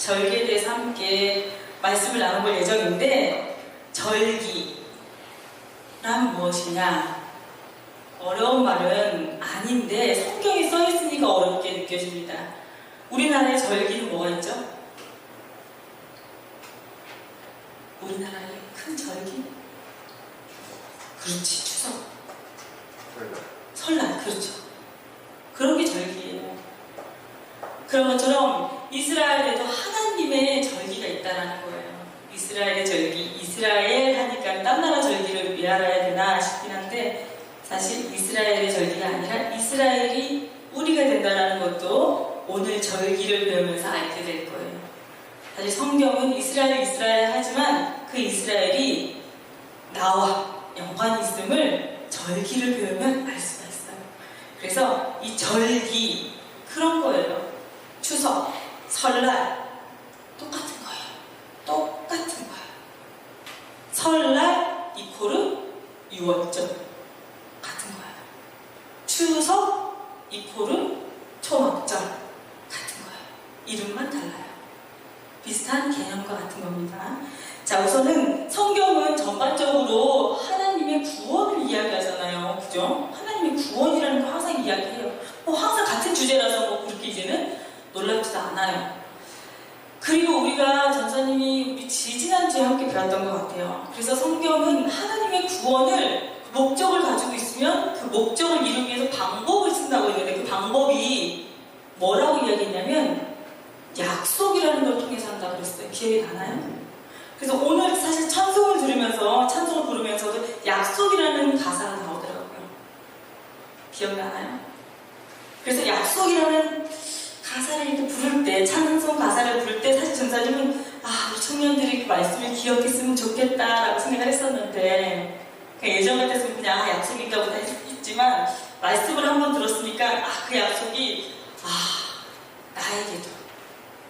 절기에 대해서 함께 말씀을 나눠볼 예정인데, 절기란 무엇이냐? 어려운 말은 아닌데 성경에 써있으니까 어렵게 느껴집니다. 우리나라의 절기는 뭐가 있죠? 우리나라의 큰 절기? 그렇지, 추석. 설날, 그렇죠. 그런 게 절기예요. 그런 것처럼 이스라엘에도 하나님의 절기가 있다는 거예요. 이스라엘의 절기, 이스라엘 하니까 딴 나라 절기를 왜 알아야 되나 싶긴 한데, 사실 이스라엘의 절기가 아니라 이스라엘이 우리가 된다는 것도 오늘 절기를 배우면서 알게 될 거예요. 사실 성경은 이스라엘 하지만 그 이스라엘이 나와 연관이 있음을 절기를 배우면 알 수가 있어요. 그래서 이 절기, 그런 거예요. 추석, 설날, 똑같은 거예요. 똑같은 거예요. 설날 이코르 6월절. 같은 거예요. 추석 이코르 초막절 같은 거예요. 이름만 달라요. 비슷한 개념과 같은 겁니다. 자, 우선은 성경은 전반적으로 하나님의 구원을 이야기하잖아요. 그죠? 하나님의 구원이라는 거 항상 이야기해요. 항상 같은 주제라서 그렇게 이제는 놀랍지도 않아요. 그리고 우리가 전사님이 우리 지지난주에 함께 배웠던 것 같아요. 그래서 성경은 하나님의 구원을 목적을 가지고 있으면 그 목적을 이루기 위해서 방법을 쓴다고 했는데, 그 방법이 뭐라고 이야기했냐면 약속이라는 걸 통해서 한다고 그랬어요. 기억이 나나요? 그래서 오늘 사실 찬송을 들으면서, 찬송을 부르면서도 약속이라는 가사가 나오더라고요. 기억나나요? 그래서 약속이라는 가사를 이렇게 부를 때, 찬송 가사를 부를 때 사실 전사님은 우리 청년들이 그 말씀을 기억했으면 좋겠다라고 생각을 했었는데, 예전 같았으면 그냥 약속인가 보다 했지만 말씀을 한번 들었으니까 그 약속이 나에게도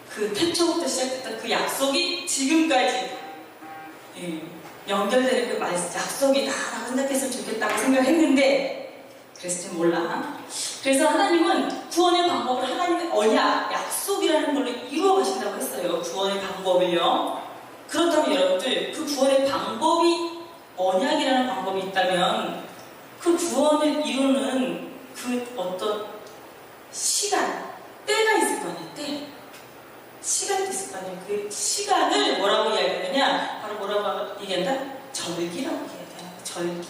그 태초부터 시작했던 그 약속이 지금까지 연결되는 그 약속이다라고 생각했으면 좋겠다고 생각했는데, 그래서 좀 몰라. 그래서 하나님은 구원의 방법을 하나님의 언약, 약속이라는 걸로 이루어 가신다고 했어요. 구원의 방법을요. 그렇다면 여러분들, 그 구원의 방법이 언약이라는 방법이 있다면 그 구원을 이루는 그 어떤 시간, 때가 있을 거 아니에요. 때. 시간이 있을 거 아니에요. 그 시간을 뭐라고 이야기하느냐? 바로 뭐라고 얘기한다? 절기라고 얘기해요. 절기.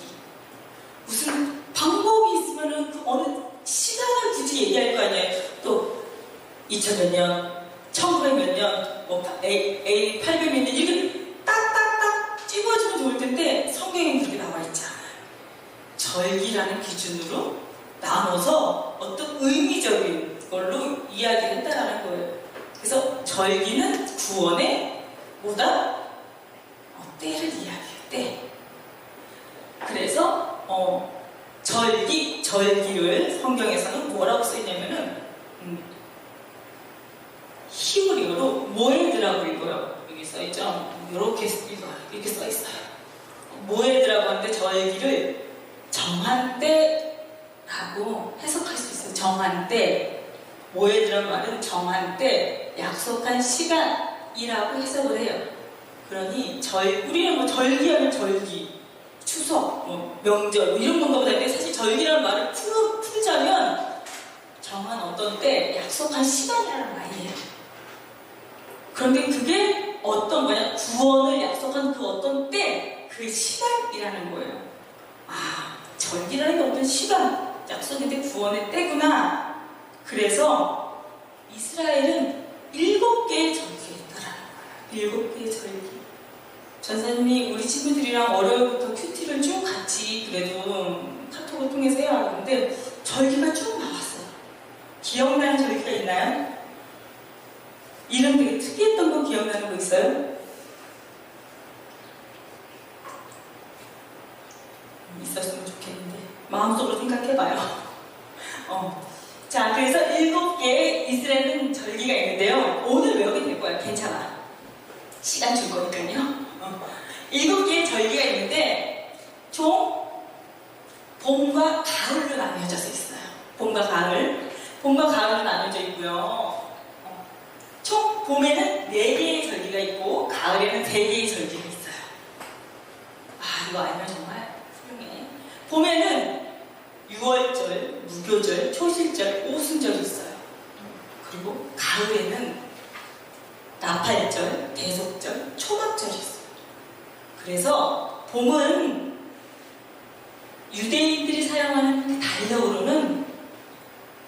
무슨 방법이 있으면은 그 어느 시간을 굳이 얘기할 거 아니에요. 또 2000몇 년, 1900몇 년, A 800몇 년, 이렇게 딱딱딱 찝어주면 좋을 텐데 성경에 그렇게 나와 있지 않아요. 절기라는 기준으로 나눠서 어떤 의미적인 걸로 이야기한다라는 거예요. 그래서 절기는 구원의 뭐다? 때를 이야기해요. 때. 그래서 절기를 성경에서는 뭐라고 쓰이냐면은 히브리어로 모에드라고 읽어요. 여기 써있죠? 이렇게 써있어요. 모에드라고 하는데 절기를 정한 때라고 해석할 수 있어요. 정한 때. 모에드라는 말은 정한 때, 약속한 시간이라고 해석을 해요. 그러니 우리는 절기하면 절기, 추석, 명절 이런 건가 보다 했는데, 사실 절기라는 말을 풀자면 정한 어떤 때, 약속한 시간이라는 말이에요. 그런데 그게 어떤 거냐? 구원을 약속한 그 어떤 때, 그 시간이라는 거예요. 절기라는 게 어떤 시간, 약속인데 구원의 때구나. 그래서 이스라엘은 7개의 절기가 있더라고요. 7개의 절기. 전사님이 우리 친구들이랑 월요일부터 큐티를 쭉 같이 그래도 카톡을 통해서 해야 하는데 절기가 쭉 나왔어요. 기억나는 절기가 있나요? 이름 되게 특이했던 거 기억나는 거 있어요? 있었으면 좋겠는데 마음속으로 생각해봐요. 자, 그래서 7개의 이스라엘은 절기가 있는데요. 오늘 외우게 될 거예요. 괜찮아. 시간 줄 거니까요. 7개의 절기가 있는데 총 봄과 가을로 나뉘어져 있어요. 봄과 가을로 나뉘어져 있고요. 총 봄에는 4개의 절기가 있고 가을에는 3개의 절기가 있어요. 아, 이거 알면 정말 훌륭해. 봄에는 6월절, 무교절, 초실절, 오순절이 있어요. 그리고 가을에는 나팔절, 대속절, 초막절이 있어요. 그래서 봄은 유대인들이 사용하는 달력으로는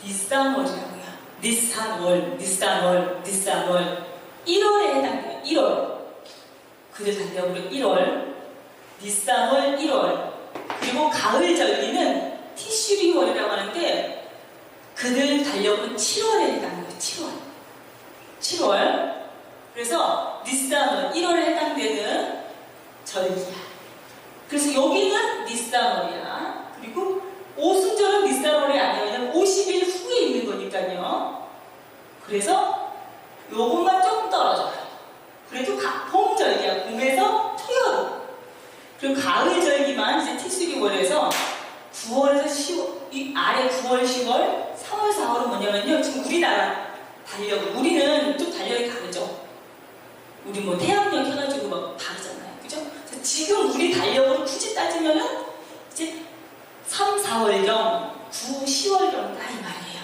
니산월이라고 해요. 니산월. 1월에 해당돼요. 1월. 그들 달력으로 1월. 니산월 1월. 그리고 가을 절기는 티슈리월이라고 하는데 그들 달력은 7월에 해당돼요. 7월. 그래서 니산월 1월에 해당되는 절기야. 그래서 여기는 니산월이야. 그리고 오순절은 니산월이 아니에요. 50일 후에 있는 거니까요. 그래서 요것만 조금 떨어져요. 그래도 봄절기야. 봄에서 토여로. 그리고 가을 절기만 이제 티스리월에서 9월에서 10월, 이 아래 9월, 10월, 3월, 4월은 뭐냐면요. 지금 우리나라 달력, 우리는 좀 달력이 다르죠. 우리 뭐 태양력 해가지고 막 다르잖아요. 그죠? 지금 우리 달력으로 굳이 따지면은 이제 3, 4월경, 9, 10월경이다 이 말이에요.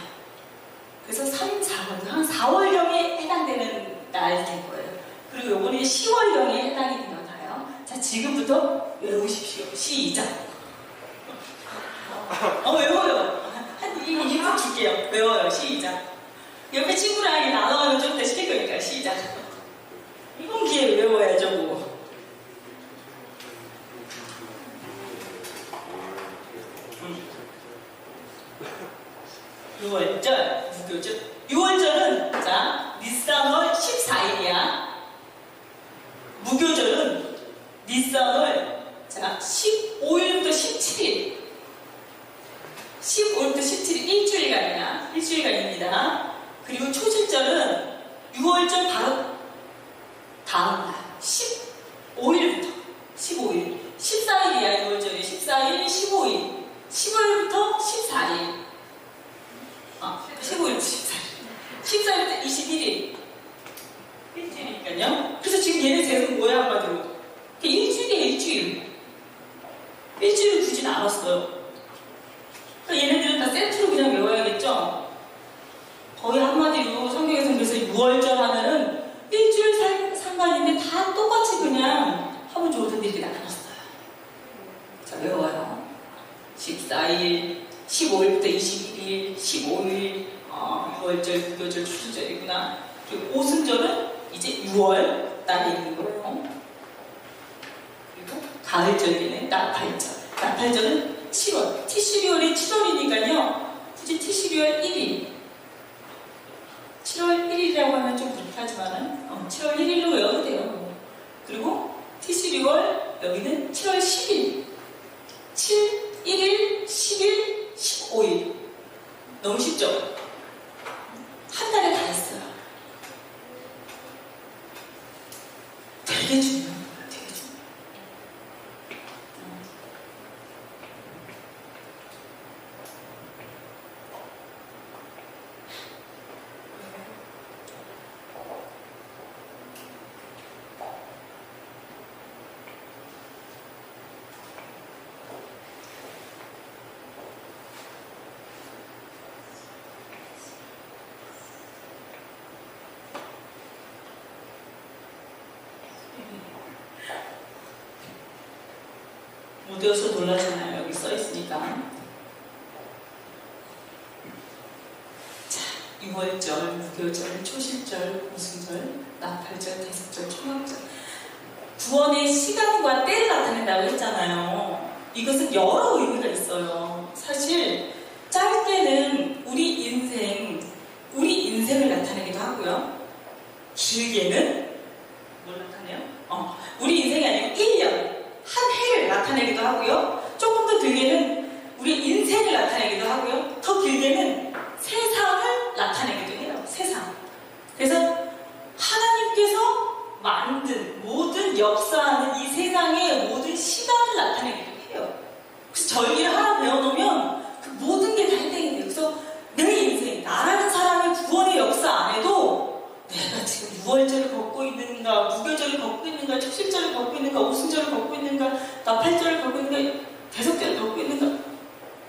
그래서 3, 4월경, 한 4월경에 해당되는 날이 될 거예요. 그리고 요거는 10월경에 해당이 되는 거예요. 자, 지금부터 외우십시오. 시작. 외워요. 한 2분 줄게요. 외워요. 시작. 옆에 친구랑 나눠하면 좀 더 시킬 거니까 시작. 이번 기회에 외워야죠, 뭐. 6월절, 무교절. 6월절은, 자, 니산월 14일이야. 무교절은 니산월, 자, 15일부터 17일. 15일부터 17일, 일주일간이야. 일주일간입니다. 그리고 초실절은 6월절 바로 다음날 15일부터 15일 14일이야. 6월절이 14일, 15일 15일부터 14일 15일부터 14일 14일부터 21일 일주일이니까요. 그래서 지금 얘네 셋은 뭐야 한마디로 일주일이에요. 일주일을 굳이 나눴어요. 그러니까 얘네들은 다 세트로 그냥 외워야겠죠. 거의 한마디로 성경에서 그래서 6월절 하면은 일주일 상관인데 다 똑같이 그냥 하면 좋을 텐데 이렇게 나눠놨어요. 자, 외워요. 14일, 15일부터 21일, 15일, 6월절, 무교절, 추수절이구나. 그리고 오순절은 이제 6월 달에 있는 거예요. 그리고 가을절기는 나팔절. 나팔절은 7월. 티슈리월이 7월이니까요. 굳이 티슈리월 1일. 7월 1일이라고 하면 좀 그렇게 하지만은 7월 1일로 외워도 돼요. 그리고 티슈리월 여기는 7월 10일 7, 1일, 10일, 15일 너무 쉽죠? 한 달에 다 했어요. 되게 중요한 거예요. 되게 중요해요. 못 외워서 놀라잖아요. 여기 써있으니까. 자, 6월절, 무교절, 초실절, 오순절, 나팔절, 대속절, 초막절. 구원의 시간과 때를 나타낸다고 했잖아요. 이것은 여러 의미가 있어요. 사실 짧게는 우리 인생을 나타내기도 하고요. 길게는 뭘 나타내요? 우리 인생이 아니고 1년 한 해를 나타내기도 하고요. 조금 더 길게는 우리 인생을 나타내기도 하고요. 더 길게는 세상을 나타내기도 해요. 세상. 그래서 하나님께서 만든 모든 역사하는 이 세상의 모든 시간을 나타내기도 해요. 그래서 절기를 하나 배워놓으면 그 모든 게 다 해당이 돼요. 그래서 내 인생, 나라는 사람의 구원의 역사 안에도 내가 유월절을 걷고 있는가, 무교절을 걷고 있는가, 초실절을 걷고 있는가, 오순절을 걷고 있는가, 나팔절을 걷고 있는가, 대속절을 걷고 있는가,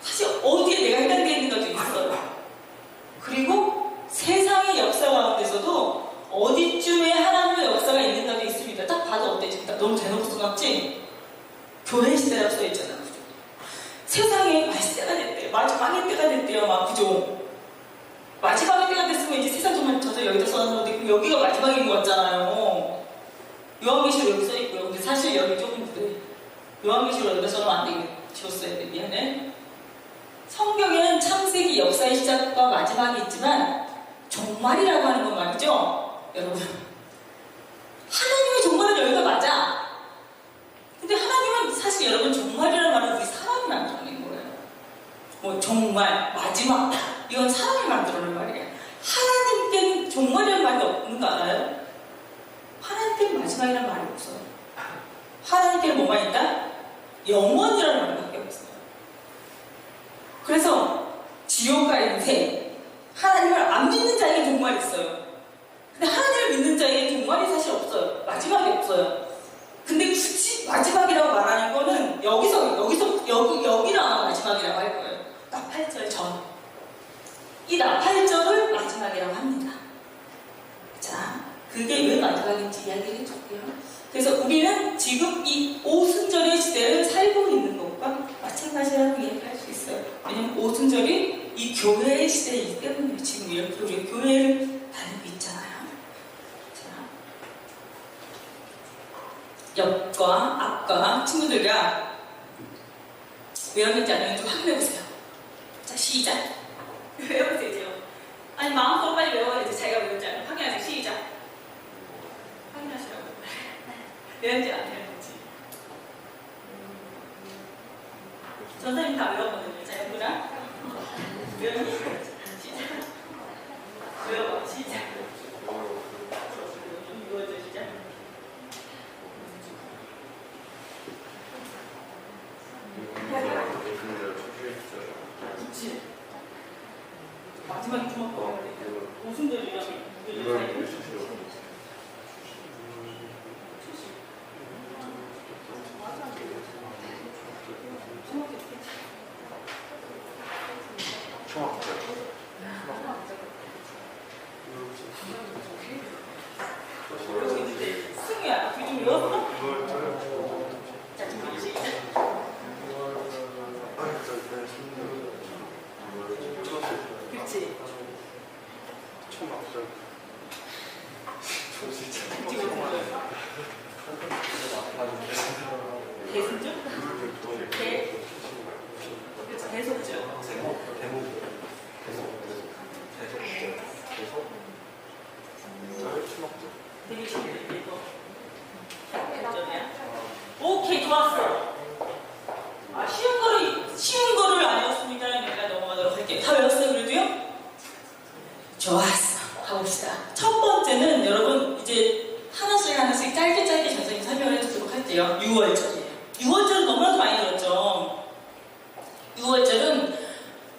사실 어디에 내가 해당되어 있는가 좀 있어요. 그리고 세상의 역사 가운데서도 어디쯤에 하나님의 역사가 있는가도 있습니다. 딱 봐도 어때? 지금 너무 대놓고 써놨지? 교회 시대라고 써있잖아. 세상에 말세가 됐대요. 마지막의 때가 됐대요. 막 그죠? 마지막의 때가 됐으면 이제 세상 정말 저도 여기다 써놨는데 여기가 마지막인 것 같잖아요. 요한계시록 여기 써있고요. 근데 사실 여기 조금 그래. 요한계시록 여기다 써놓으면 안 되겠네. 지웠어야 돼. 미안해. 성경에는 창세기 역사의 시작과 마지막이 있지만 종말이라고 하는 건 말이죠. 여러분. 하나님의 종말은 여기가 맞아. 근데 하나님은 사실 여러분 종말이라는 말은 우리 사람이 만들어낸 거예요. 뭐 종말, 마지막 이건 사람이 만들어낸 말이에요. 하나님께는 종말이라는 말이 없는 거 알아요? 하나님께는 마지막이라는 말이 없어요. 하나님께는 뭐만 있다? 영원이라는 말밖에 없어요. 그래서 지옥과 인생, 하나님을 안 믿는 자에게 종말이 있어요. 근데 하나님을 믿는 자에게 종말이 사실 없어요. 마지막이 없어요. 근데 굳이 마지막이라고 말하는 거는 여기랑 마지막이라고 할 거예요. 나팔절 전. 이 나팔절을 마지막이라고 합니다. 자, 그게 왜 마지막인지 이야기를 해줄게요. 그래서 우리는 지금 이 오순절의 시대를 살고 있는 것과 마찬가지라고 얘기할 수 있어요. 왜냐면 오순절이 이 교회의 시대이기 때문에 지금 이렇게 우리 교회를 다니고 있잖아요. 옆과 앞과 친구들과 외웠는지 안 외웠는지 좀 확인해보세요. 자, 시작. 외워보세요. 아니, 마음속으로 빨리 외워야지. 자기가 외웠지 않아요. 확인하세요. 시작. 확인하시라고. 외웠지 안 외웠는지. 전사님 다 외웠거든요. 자, 여보라. 외웠니? 시작. 외워봐. 시작. 이거죠, 시작. 그치. 마지막에 주먹 꺼야 돼. 오순절이랑 무교절 사이. 승우야, 그게 좀 외웠어? 자, 지금 시작. 그치? 초막절. 대승절? 그치, 대속절. 되게 쉽네, 이거. 오케이, 좋았어. 아, 쉬운 거를 안 외웠으니까 내가 넘어가도록 할게. 다 외웠어요, 그래도요? 좋았어. 가봅시다. 첫 번째는 여러분, 이제 하나씩 짧게 선생님 설명을 해주도록 할게요. 6월절이에요. 6월절은 너무나도 많이 들었죠. 6월절은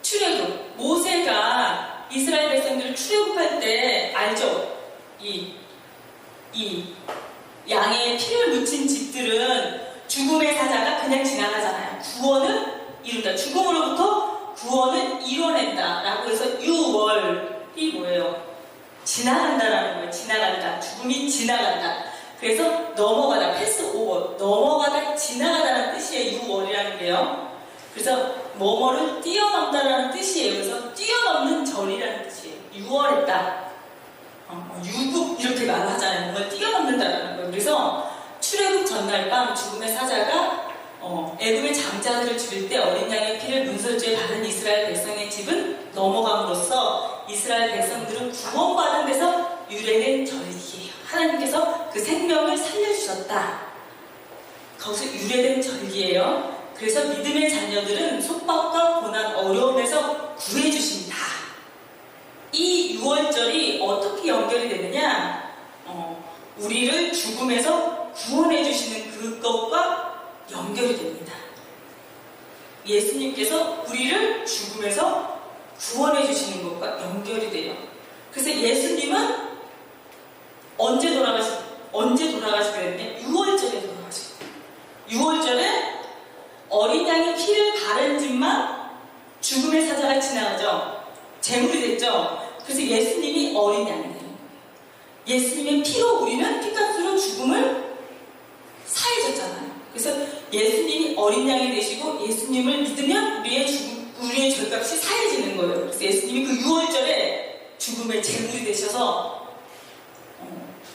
출애굽. 모세가 이스라엘 백성들을 출애굽할 때 알죠? 이 양의 피를 묻힌 집들은 죽음의 사자가 그냥 지나가잖아요. 구원을 이룬다. 죽음으로부터 구원을 이뤄낸다. 라고 해서 6월이 뭐예요? 지나간다라는 거예요. 지나간다. 죽음이 지나간다. 그래서 넘어가다. 패스 오버. 넘어가다, 지나가다라는 뜻이에요. 6월이라는 게요. 그래서 뭐뭐를 뛰어넘다라는 뜻이에요. 그래서 뛰어넘는 절이라는 뜻이에요. 6월했다. 유급 이렇게 말하잖아요. 뭔가 뛰어넘는다라는 거예요. 그래서 출애굽 전날 밤 죽음의 사자가 애굽의 장자들을 죽일 때 어린 양의 피를 문설주에 바른 이스라엘 백성의 집은 넘어감으로써 이스라엘 백성들은 구원받은 데서 유래된 절기예요. 하나님께서 그 생명을 살려주셨다. 거기서 유래된 절기예요. 그래서 믿음의 자녀들은 속박과 고난, 어려움에서 구해주신다. 이 6월절이 어떻게 연결이 되느냐? 우리를 죽음에서 구원해 주시는 그것과 연결이 됩니다. 예수님께서 우리를 죽음에서 구원해 주시는 것과 연결이 돼요. 그래서 예수님은 언제 돌아가시게 됐냐? 6월절에 돌아가시고, 6월절에 어린 양의 피를 바른 집만 죽음의 사자가 지나가죠. 제물이 됐죠. 그래서 예수님이 어린 양이 되는 거예요. 예수님의 피로 우리는 피값으로 죽음을 사해졌잖아요. 그래서 예수님이 어린 양이 되시고 예수님을 믿으면 우리의 죄값이 사해지는 거예요. 그래서 예수님이 그 6월절에 죽음의 제물이 되셔서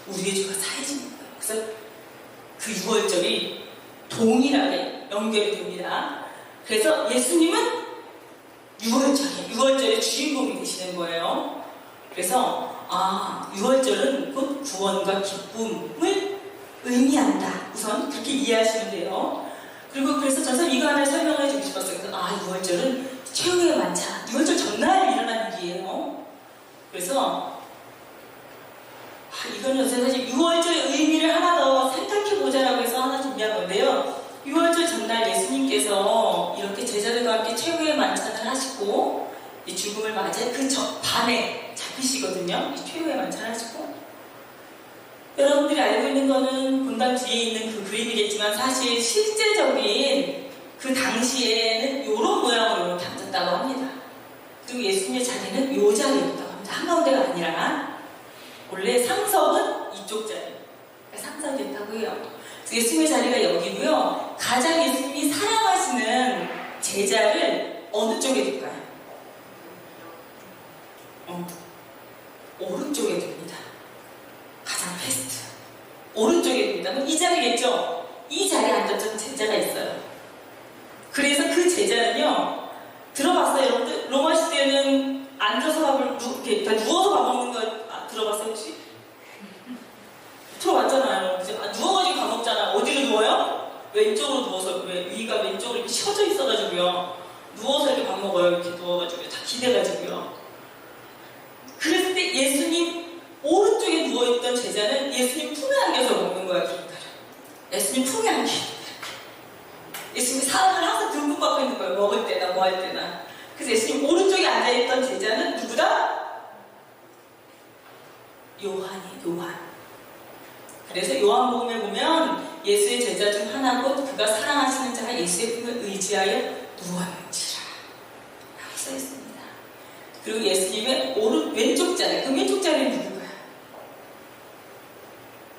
우리의 죄가 사해지는 거예요. 그래서 그 6월절이 동일하게 연결이 됩니다. 그래서 예수님은 6월절의 주인공이 되시는 거예요. 그래서 6월절은 곧 구원과 기쁨을 의미한다. 우선 그렇게 이해하시면 돼요. 그리고 그래서 저는 이거 하나 설명해 주고 싶었어요. 그래서 6월절은 최후의 만찬, 6월절 전날 일어난 일이에요. 그래서 이거는 사실 6월절의 의미를 하나 더 생각해보자라고 해서 하나 준비한 건데요. 6월절 전날 예수님께서 이렇게 제자들과 함께 최후의 만찬을 하시고 이 죽음을 맞이해 그 밤에 잡히시거든요. 이 최후의 만찬을 하시고, 여러분들이 알고 있는 거는 본당 뒤에 있는 그 그림이겠지만 사실 실제적인 그 당시에는 이런 모양으로 이렇게 앉았다고 합니다. 그리고 예수님의 자리는 이 자리였다고 합니다. 한가운데가 아니라 원래 상석은 이쪽 자리, 상석이었다고 해요. 예수님의 자리가 여기고요. 가장 예수님이 사랑하시는 제자를 어느 쪽에 둘까요? 오른쪽에 둡니다. 가장 베스트. 오른쪽에 둡니다. 그럼 이 자리겠죠? 이 자리에 앉았던 제자가 있어요. 그래서 그 제자는요, 들어봤어요, 여러분들? 로마 시대는 앉아서 밥을, 누워서 밥 먹는 거 들어봤어요, 혹시? 들어봤잖아요. 누워가지고 밥 먹잖아. 어디로 누워요? 왼쪽으로 누워서, 위가 왼쪽으로 이렇게 쳐져 있어가지고요. 누워서 이렇게 밥 먹어요. 이렇게 누워가지고, 다 기대가지고요. 그랬을 때 예수님 오른쪽에 누워있던 제자는 예수님 품에 안겨서 먹는 거야, 예수님 품에 안겨. 예수님이 사람을 항상 듬뿍 받고 있는 거예요. 먹을 때나 뭐 할 때나. 그래서 예수님 오른쪽에 앉아있던 제자는 누구다? 요한. 그래서 요한복음에 보면 예수의 제자 중 하나고 그가 사랑하시는 자가 예수의 품을 의지하여 누웠는지라 라고 써있습니다. 그리고 예수님의 왼쪽 자리, 그 왼쪽 자리는 누구예요?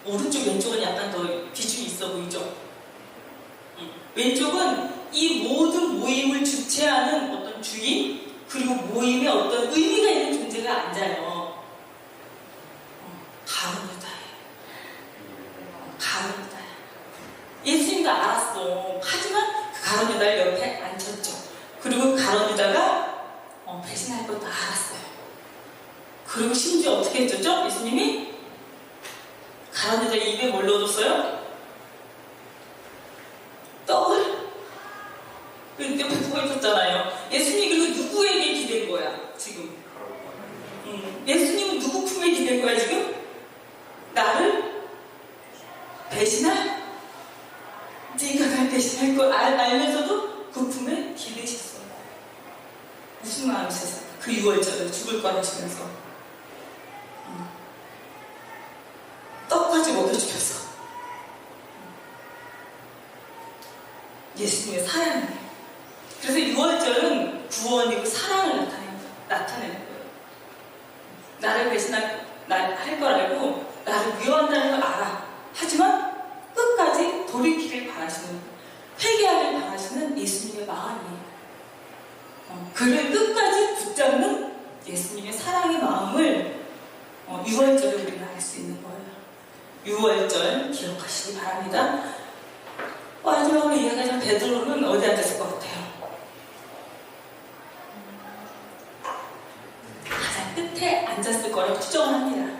오른쪽 왼쪽은 약간 더 비중이 있어 보이죠? 왼쪽은 이 모든 모임을 주체하는 어떤 주인, 그리고 모임에 어떤 의미가 있는 존재가 앉아요. 가룟 유다예요. 예수님도 알았어. 하지만 그 가룟 유다를 옆에 앉혔죠. 그리고 가룟 유다가 배신할 것도 알았어요. 그리고 심지어 어떻게 했죠? 예수님이 가룟 유다 입에 뭘 넣어줬어요? 떡을 그때 부부가 있었잖아요. 예수님이 그리고 누구에게 기댄 거야 지금? 예수님은 누구 품에 기댄 거야 지금? 나를 배신할? 네가 날 배신할 걸 알면서도 그 품에 기대셨어요. 무슨 마음이셨어요? 그 6월절에 죽을 거 하시면서 떡까지 먹여주셨어. 예수님의 사랑이에요. 그래서 6월절은 구원이고 사랑을 나타내는 거예요. 나를 배신할 걸 알고 나를 미워한다는 걸 알아. 하지만 끝까지 돌이키길 바라시는, 회개하길 바라시는 예수님의 마음이에요. 그를 끝까지 붙잡는 예수님의 사랑의 마음을 6월절에 우리가 알 수 있는 거예요. 6월절 기억하시기 바랍니다. 마지막으로 이야기하자면 베드로는 어디 앉았을 것 같아요? 가장 끝에 앉았을 거라고 추정을 합니다.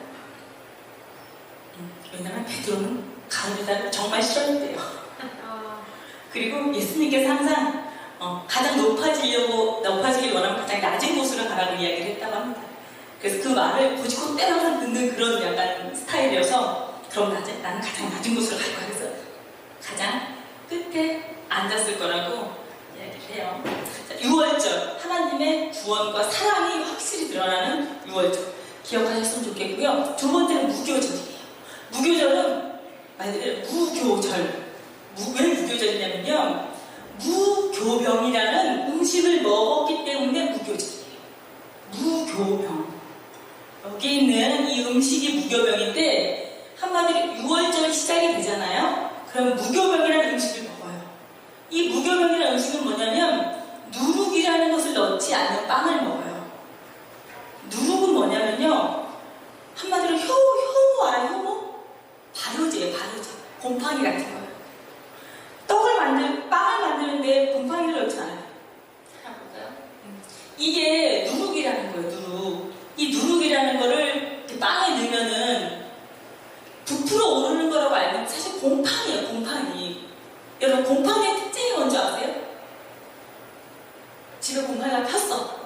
왜냐하면 베드로는 가룟 유다를 정말 싫어했대요. 그리고 예수님께서 항상 가장 높아지길 원하면 가장 낮은 곳으로 가라고 이야기를 했다고 합니다. 그래서 그 말을 고지고대로 항상 듣는 그런 약간 스타일이어서 그럼 나는 가장 낮은 곳으로 갈 거야. 그래서 가장 끝에 앉았을 거라고 이야기를 해요. 6월절, 하나님의 구원과 사랑이 확실히 드러나는 6월절 기억하셨으면 좋겠고요. 두 번째는 무교절이에요. 무교절은 말 그대로 무교절. 왜 무교절이냐면요. 무교병이라는 음식을 먹었기 때문에 무교절이에요. 무교병. 여기 있는 이 음식이 무교병인데 한마디로 6월절이 시작이 되잖아요. 그럼 무교병이라는 음식을 먹어요. 이 무교병이라는 음식은 뭐냐면 누룩이라는 것을 넣지 않는 빵을 먹어요. 누룩은 뭐냐면요. 한마디로 효모 알아요? 효모? 발효제예요. 발효제. 곰팡이 같은 거예요. 빵을 만드는데 곰팡이를 넣지 않아요. 하나 볼까요? 이게 누룩이라는 거예요. 누룩. 이 누룩이라는 거를 이렇게 빵에 넣으면은 부풀어 오르는 거라고 알면 사실 곰팡이에요. 곰팡이. 여러분 곰팡이의 특징이 뭔지 아세요? 집에 곰팡이가 폈어.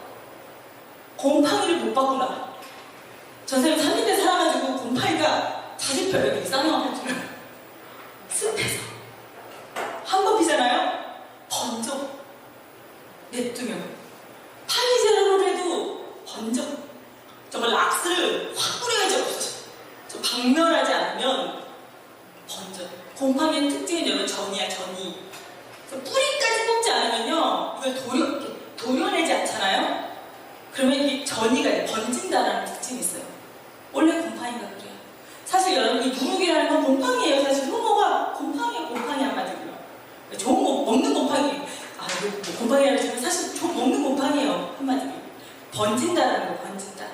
곰팡이를 못 봤구나. 전생에 3인대 살아가지고 곰팡이가 자주 펴요. 여기 쌍용아파트를. 습해서. 한 번 피잖아요? 번져. 냅두면. 파리제로를 해도 번져. 정말 락스를 확 뿌려야지 없어져. 좀 박멸하지 않으면 번져. 곰팡이의 특징은 여러분 전이야, 전이. 뿌리까지 뽑지 않으면요. 이걸 도려내지 않잖아요? 그러면 이 전이가 번진다라는 특징이 있어요. 원래 곰팡이가 그래요. 사실 여러분 이 누룩이라는 건 곰팡이에요. 사실 효모가 곰팡이에요. 곰팡이 한마디로요. 좋은 거 먹는 곰팡이. 이거 곰팡이라고 하지만 사실 먹는 곰팡이에요. 한마디로. 번진다라는 거, 번진다.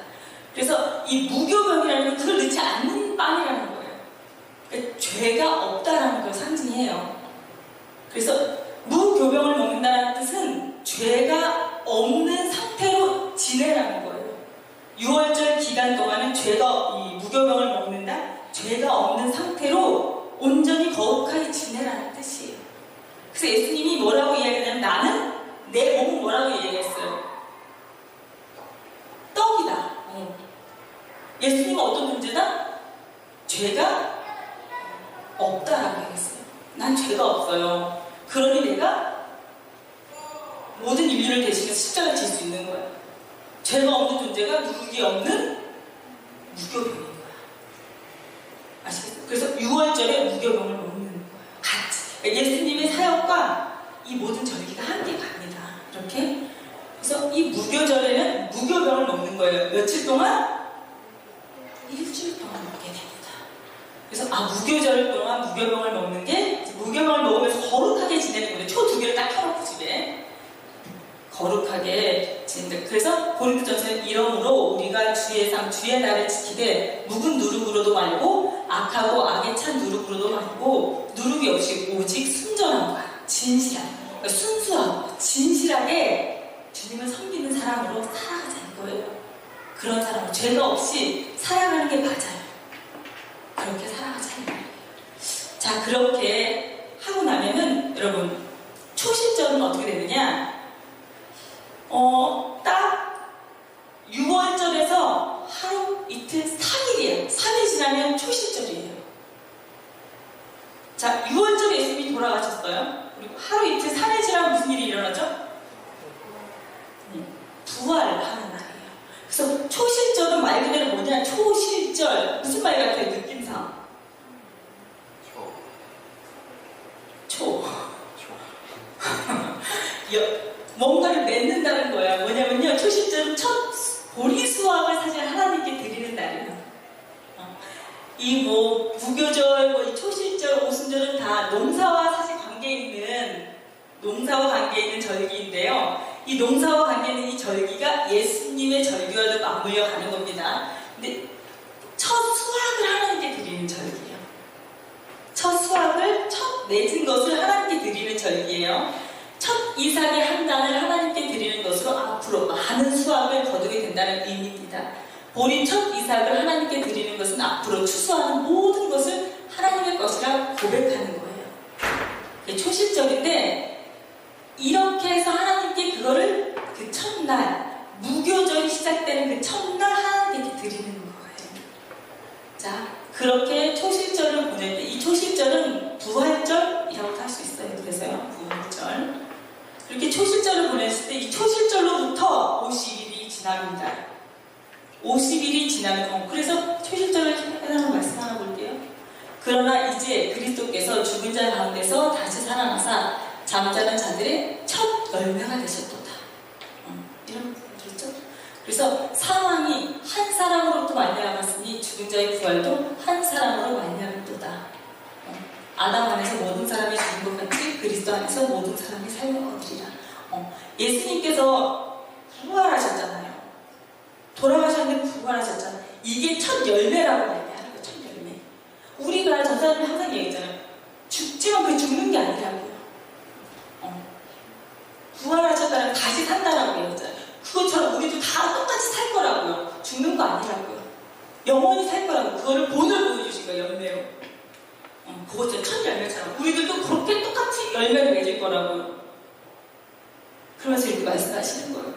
그래서 이 무교병이라는 건 그걸 넣지 않는 빵이라는 거예요. 그러니까 죄가 없다라는 걸 상징해요. 그래서 무교병을 먹는다는 뜻은 죄가 없는 상태로 지내라는 거예요. 6월절 기간 동안은 이 무교병을 먹는다? 죄가 없는 상태로 온전히 거룩하게 지내라는 뜻이에요. 그래서 예수님이 뭐라고 이야기하냐면 나는 내 몸은 뭐라고 이야기했어요? 떡이다. 예수님은 어떤 존재다? 죄가 없다라고 얘기했어요. 난 죄가 없어요. 그러니 내가 모든 인류를 대신해서 십자가를 질 수 있는 거야. 죄가 없는 존재가 누룩이 없는 무교병인 거야. 아시겠어요? 그래서 6월절에 무교병을 먹는 거예요. 같이. 그러니까 예수님의 사역과 이 모든 절기가 함께 갑니다. 이렇게. 그래서 이 무교절에는 무교병을 먹는 거예요. 며칠 동안? 일주일 동안 먹게 됩니다. 그래서 무교절 동안 무교병을 먹는 게 무교병을 먹으면서 거룩하게 지내는 거예요. 초 2개를 딱 켜놓고 집에 거룩하게 지낸다. 그래서 고린도전서는 이러므로 우리가 주의 삶, 주의 날을 지키되 묵은 누룩으로도 말고 악하고 악에 찬 누룩으로도 말고 누룩이 없이 오직 순전함과 진실함, 그러니까 순수하고 진실하게 주님을 섬기는 사람으로 살아가자는 거예요. 그런 사람으로 죄가 없이 살아가는 게 맞아요. 그렇게 살아가자는 거예요. 자, 그렇게 하고 나면은 여러분 초실절은 어떻게 되느냐? 딱 6월절에서 하루, 이틀, 3일이에요. 3일 지나면 초실절이에요. 자, 6월절에 예수님이 돌아가셨어요. 그리고 하루, 이틀, 3일 지나면 무슨 일이 일어나죠? 부활을 하는 날이에요. 그래서 초실절은 말 그대로 뭐냐? 초실절. 무슨 말 같아요? 느낌상. 초. 뭔가를 맺는다는 거야. 뭐냐면요. 초실절은 첫 보리 수확을 사실 하나님께 드리는 날이에요. 이 무교절, 이 초실절, 오순절은 다 농사와 사실 농사와 관계 있는 절기인데요. 이 농사와 관계 있는 이 절기가 예수님의 절기와도 맞물려 가는 겁니다. 근데 첫 수확을 하나님께 드리는 절기예요. 첫 수확을, 첫 맺은 것을 하나님께 드리는 절기예요. 첫 이삭의 한 단을 하나님께 드리는 것으로 앞으로 많은 수확을 거두게 된다는 의미입니다. 보리 첫 이삭을 하나님께 드리는 것은 앞으로 추수하는 모든 것을 하나님의 것이라 고백하는 거예요. 초실절인데 이렇게 해서 하나님께 그거를 그 첫날, 무교절이 시작되는 그 첫날 하나님께 드리는 거예요. 자, 그렇게 초실절을 보낼 때 이 초실절은 부활절이라고 할 수 있어요. 그래서요, 부활절. 이렇게 초실절을 보냈을 때 이 초실절로부터 50일이 지납니다. 50일이 지나면, 그래서 초실절을 해당하는 말씀 하나 볼게요. 그러나 이제 그리스도께서 죽은 자 가운데서 다시 살아나사 잠자는 자들의 첫 열매가 되셨도다. 이런 부분이죠. 그래서 사망이 한 사람으로부터 말미암았으니 죽은 자의 부활도 한 사람으로 말미암았도다. 아담 안에서 모든 사람이 죽은 것 같이 그리스도 안에서 모든 사람이 살려거리리라. 예수님께서 부활하셨잖아요. 돌아가셨는데 부활하셨잖아요. 이게 첫 열매라고 얘기하는 거예요. 첫 열매. 우리가 저 사람이 항상 얘기했잖아요. 죽지만 그 죽는 게 아니라고요. 부활하셨다는 다시 산다라고 얘기했잖아요. 그것처럼 우리도 다 똑같이 살 거라고요. 죽는 거 아니라고요. 영원히 살 거라고. 그거를 본을 보여주신 거예요. 열매로. 그것처럼 첫 열매처럼 우리들도 그렇게 똑같이 열매를 맺을 거라고요. 그러면서 이렇게 말씀하시는 거예요.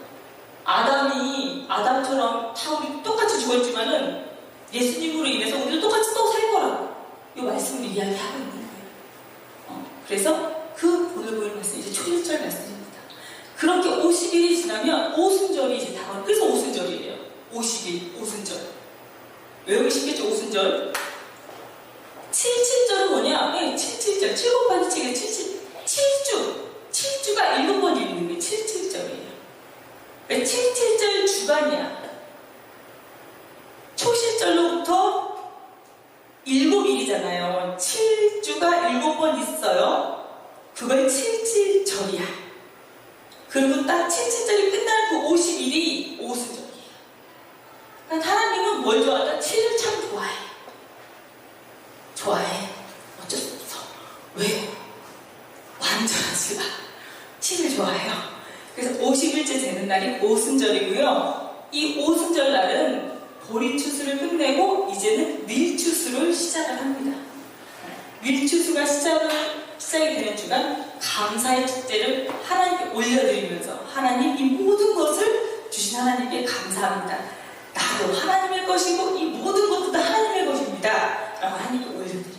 아담처럼 다 우리 똑같이 죽었지만은 예수님으로 인해서 우리도 똑같이 또 살 거라고 이 말씀을 이야기하고 있는 거예요. 그래서 그 본을 보이는 말씀이 이제 초일절 말씀입니다. 그렇게 50일이 지나면 오순절이 이제 다가와요. 그래서 오순절이에요. 50일, 오순절. 외우기 쉽겠죠, 오순절. 77절은 뭐냐? 네, 77절. 7 곱하기 7에 7주. 7주가 7번 읽는 게 77절이에요. 77절 주간이야. 초실절로부터 7일이잖아요. 7주가 7번 있어요. 그걸 77절이야. 그리고 딱 77절이 끝날 그 50일이 오순절이에요. 그러니까 하나님은 뭘 좋아하다? 7을 참 좋아해. 좋아해. 어쩔 수 없어. 왜요? 완전하지가 7을 좋아해요. 그래서 50일째 되는 날이 오순절이고요. 이 오순절 날은 보리추수를 끝내고 이제는 밀추수를 시작을 합니다. 밀추수가 시작이 되는 주간 감사의 축제를 하나님께 올려드리면서 하나님 이 모든 것을 주신 하나님께 감사합니다. 나도 하나님의 것이고 이 모든 것도 다 하나님의 것입니다. 라고 하나님께 올려드립니다.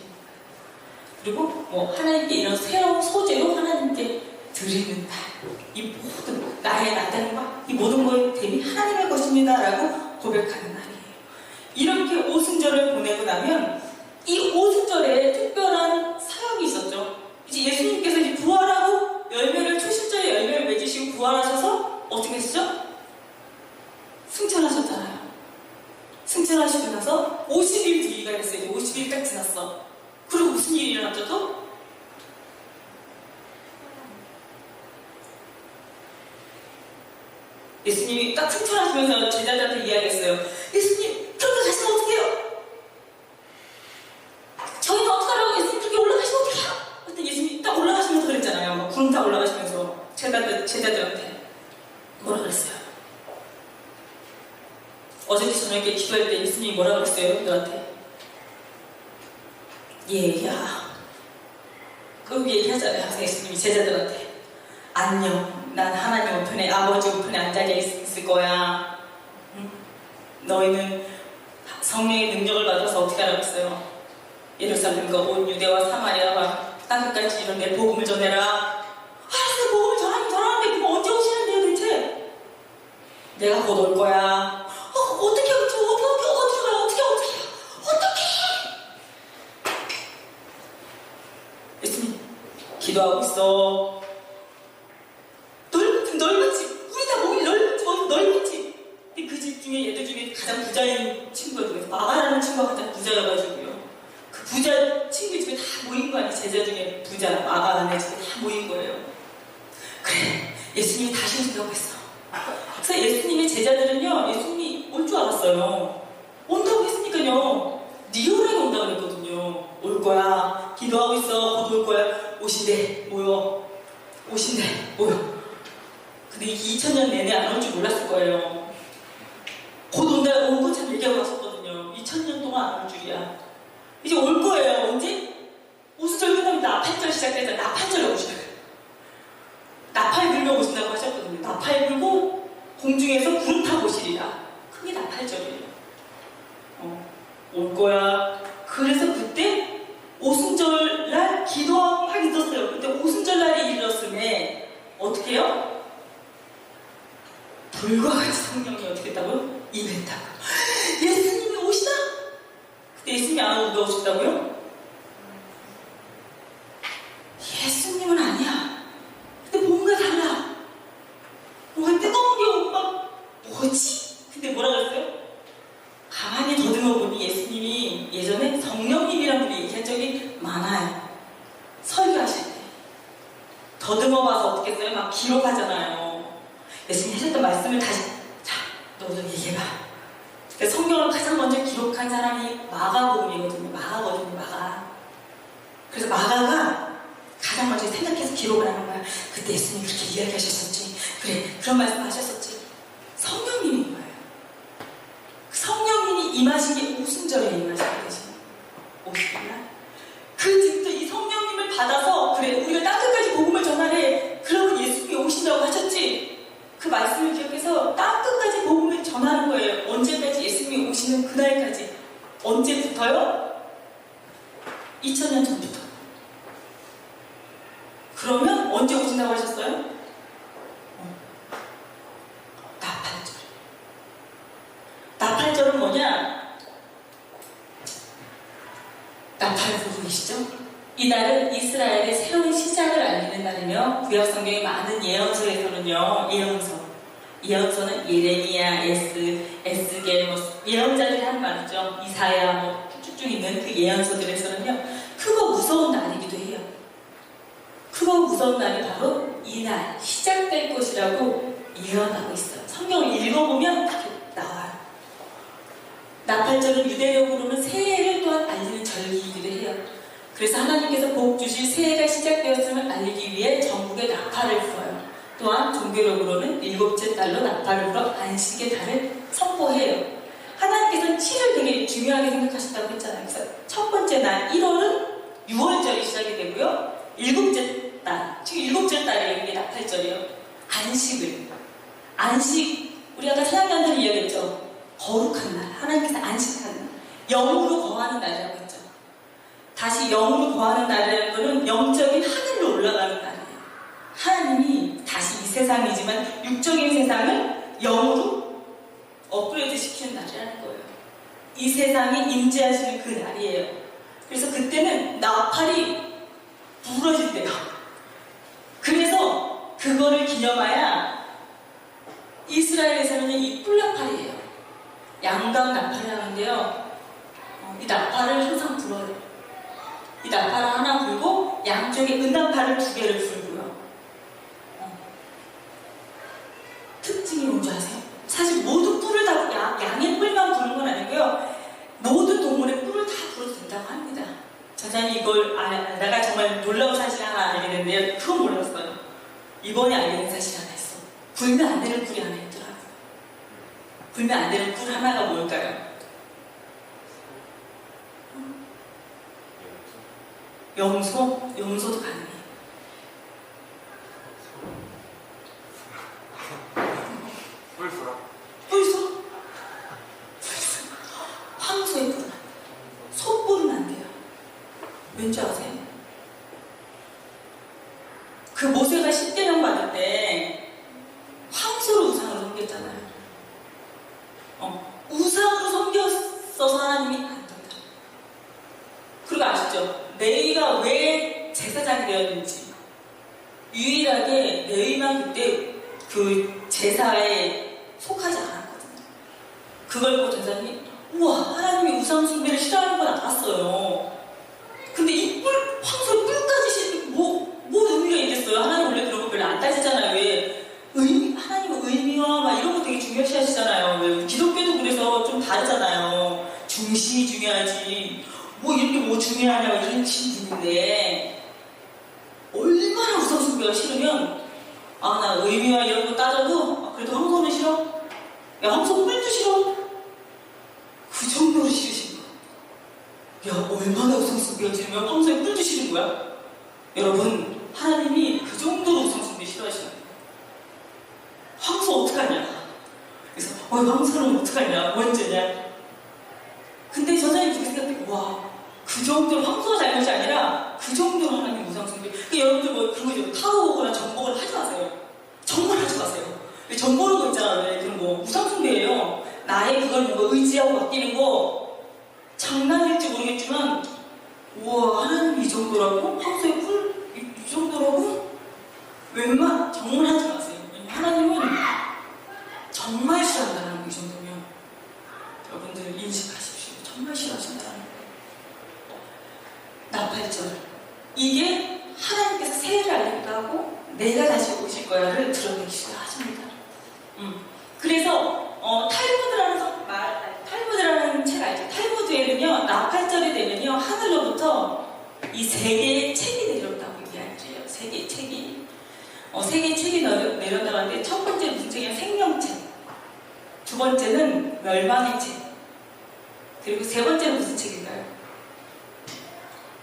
그리고 하나님께 이런 새로운 소재로 하나님께 드리는 날. 이 모든 나의 나됨과 이 모든 것이 대비 하나님의 것입니다. 라고 고백하는 날이에요. 이렇게 오순절을 보내고 나면 이 오순절에 특별한 사역이 있었죠. 이제 예수님께서 이제 부활하고 초실절에 열매를 맺으시고 부활하셔서 어떻게 했죠? 승천하셨잖아요. 승천하시고 나서 50일 뒤가 됐어요. 이제 50일이 딱 지났어. 그리고 무슨 일이 일어났죠 또? 예수님이 딱 승천하시면서 제자들한테 이야기했어요. 예수님, 그렇게 가시면 어떡해요? 저희는 어떡하라고 예수님 그렇게 올라가시면 어떡해요? 그때 예수님이 딱 올라가시면서 그랬잖아요. 구름 타 올라가시면서 제자들한테 뭐라 그랬어요? 어제 저녁에 기도할 때 예수님이 뭐라 그랬어요? 여러분들한테 얘야 그 얘기하잖아요. 예수님이 제자들한테 안녕, 난 하나님 우편에 아버지 우편에 앉아 있을 거야. 너희는 성령의 능력을 받아서 어떻게 하라고 했어요? 예루살렘과 온 유대와 사마리아와 땅끝까지 이런 내 복음을 전해라. 알았어, 복음을 전하는데 그거 언제 오시는데요 대체? 내가 곧 올 거야. 어떻게 예수님 기도하고 있어. 넓은 집, 우리 다 몸이 넓은 집. 근데 그 집 중에 얘들 중에 가장 부자인 친구가 누구예요? 마가라는 친구가 가장 부자여가지고요. 그 부자 친구 집에 다 모인 거 아니에요? 제자 중에 부자 마가라는 집에 다 모인 거예요. 그래, 예수님이 다시 오신다고 했어. 그래서 예수님의 제자들은요, 예수님이 올 줄 알았어요. 온다고 했으니까요, 리얼하게 온다고 그랬거든요. 올 거야, 기도하고 있어, 곧 올 거야, 오신대, 모여. 근데 2000년 내내 안 올 줄 몰랐을 거예요. 곧 온다, 온 거 참 얘기하고 왔었거든요. 2000년 동안 안 올 줄이야. 이제 올 거예요. 언제? 오순절 끝나면 나팔절 시작되잖아요. 나팔절에 오시는 거예요. 나팔 불며 오신다고 하셨거든요. 나팔 불고 공중에서 구름 타고 오시리라. 그게 나팔절이에요. 올 거야. 그래서 그때 오순절 날 기도하고 막 있었어요. 근데 오순절 날이 이르렀음에 어떻게 해요? 불과 같이 성령이 어떻게 했다고요? 임했다고. 예수님이 오시다? 근데 예수님이 안 오고 누가 오셨다고요? 많아요. 설교하실 때. 더듬어 봐서 어떻게 써요? 막 기록하잖아요. 예수님이 하셨던 말씀을 다시, 자, 너도 얘기해봐. 그러니까 성경을 가장 먼저 기록한 사람이 마가복음이거든요. 마가. 그래서 마가가 가장 먼저 생각해서 기록을 하는 거야. 그때 예수님이 그렇게 이야기하셨었지. 그래, 그런 말씀 하셨었지. 성령님인 거예요. 성령님이 임하신 게 오순절에 임하신 거지. 오순절. 그 뒤부터 이 성령님을 받아서 그래, 우리가 땅끝까지 복음을 전하래. 그러면 예수님이 오신다고 하셨지. 그 말씀을 기억해서 땅끝까지 복음을 전하는 거예요. 언제까지? 예수님이 오시는 그날까지. 언제부터요? 2000년 전부터. 그러면 언제 오신다고 하셨어요? 나팔절. 나팔절은 뭐냐? 나팔 보고 계시죠? 이날은 이스라엘의 새로운 시작을 알리는 날이며 구약 성경의 많은 예언서에서는요, 예언서는 예레미야, 에스겔, 예언자들이 한 말이죠. 이사야, 쭉쭉 있는 그 예언서들에서는요, 크고 무서운 날이기도 해요. 크고 무서운 날이 바로 이날 시작될 것이라고 예언하고 있어요. 성경을 읽어보면 그렇게 나와요. 나팔절은 유대력으로는 새해를 또한 알리는 절기이기도 해요. 그래서 하나님께서 복 주실 새해가 시작되었음을 알리기 위해 전국에 나팔을 불어요. 또한 종교력으로는 7째 달로 나팔을 불어 안식의 달을 선포해요. 하나님께서는 7을 되게 중요하게 생각하셨다고 했잖아요. 그래서 첫 번째 날 1월은 6월절이 시작이 되고요. 7째 달, 지금 7째 달이에요. 이게 나팔절이에요. 안식, 우리 아까 사랑단들이 이야기했죠. 거룩한 날, 하나님께서 안식하는 날, 영으로 거하는 날이라고 했죠. 다시 영으로 거하는 날이라는 것은 영적인 하늘로 올라가는 날이에요. 하나님이 다시 이 세상이지만 육적인 세상을 영으로 업그레이드 시키는 날이라는 거예요. 이 세상에 임재하시는 그 날이에요. 그래서 그때는 나팔이 부러진대요. 그래서 그거를 기념하여 이스라엘에서는 이 뿔나팔이에요. 양각 나팔을 하는데요. 이 나팔을 항상 불어요. 이 나팔을 하나 불고 양쪽에 은나팔을 2개를 불고요. 특징이 뭔지 아세요? 사실 모든 뿔을 다 양의 뿔만 부는 건 아니고요. 모든 동물의 뿔을 다 불어도 된다고 합니다. 전사님 이걸 알다가 정말 놀라운 사실 하나 알게 됐는데요. 그건 몰랐어요. 이번에 알게 된 사실 하나 있어. 불면 안 되는 뿔이 하나 있더라고요. 불면 안 되는 뿔 하나가 뭘까요? 염소도 가능해요. 뿔소? 황소의 뿔은 안 돼요. 소뿔은 안 돼요. 왠지 아세요? 그 모세가 10대명 받을 때 황소로 우상으로 섬겼잖아요. 우상으로 섬겼어서 하나님이 안 된다. 그리고 아시죠? 레위가 왜 제사장이 되었는지 유일하게 레위만 그때 그 제사에 속하지 않았거든요. 그걸 보고 제사장이 우와, 하나님이 우상 숭배를 싫어하는 건 알았어요. 근데 이 황소의 뿔까지 뭐 의미가 있겠어요? 하나님 원래 그런 거 별로 안 따지잖아요. 왜? 하나님은 의미와 막 이런 거 되게 중요시 하시잖아요. 왜? 기독교도 그래서 좀 다르잖아요. 중심이 중요하지. 이렇게 뭐 중요하냐고 이런 분인데 얼마나 우상 숭배가 싫으면 나 의미와 이런 거 따져도 그래도 황소는 싫어? 야, 황소 뿔도 싫어? 그 정도로 싫으신 거야. 야, 얼마나 우상 숭배가 싫으면 황소의 뿔도 싫은 거야? 여러분, 하나님이 그 정도로 우상 숭배 싫어하시는 거예요. 황소 어떡하냐? 그래서 황소는 어떡하냐? 문제냐? 근데 전사님 그렇게 생각해. 와, 그 정도로 황소가 잘못이 아니라 그 정도로 하나님 우상 숭배. 그러니까 여러분들 그런 거죠. 타로 보거나 정복을 하지 마세요. 정말 하지 마세요. 정보는 거 있잖아요. 왜 그런 거 우상 숭배예요. 나의 그걸 의지하고 맡기는 거 장난일지 모르겠지만 우와, 하나님 이 정도라고? 황소의 뿔 이 정도라고? 정말 하지 마세요. 하나님은 정말 싫어한다는 거, 이 정도면. 여러분들 인식하십시오. 정말 싫어하신다는 거. 나팔절. 이게 하나님께서 새해를 알리기도 하고 내가 다시 오실 거야를 드러내기도 하십니다. 그래서 탈무드라는 책 알죠? 탈무드에는요 나팔절이 되면요 하늘로부터 이 세 개의 책이 내려온다고 얘기하죠. 세 개의 책이 세 개의 책이 내려온다고 하는데 첫 번째 무슨 책이냐? 생명책. 두 번째는 멸망의 책. 그리고 세 번째는 무슨 책인가요?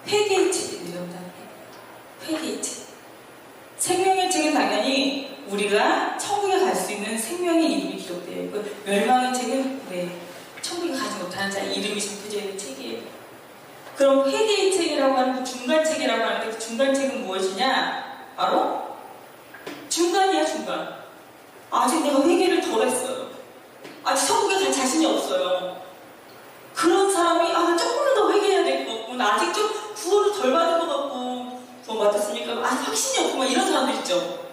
회개의 책이 내려온다는 거예요. 회개의 책. 생명의 책은 당연히 우리가 천국에 갈 수 있는 생명의 이름이 기록되어 있고, 멸망의 책은 천국에 가지 못하는 자의 이름이 적혀져 있는 책이에요. 그럼 회개의 책이라고 하는 그 중간책이라고 하는데 그 중간책은 무엇이냐? 바로 중간이야, 중간. 아직 내가 회개를 덜 했어요. 아직 천국에 갈 자신이 없어요. 그런 사람이 나 조금만 더 회개해야 될 것 같고, 나 아직 좀 구원을 덜 받은 것 같고, 구원 받았으니까 아직 확신이 없고 이런 사람들 있죠.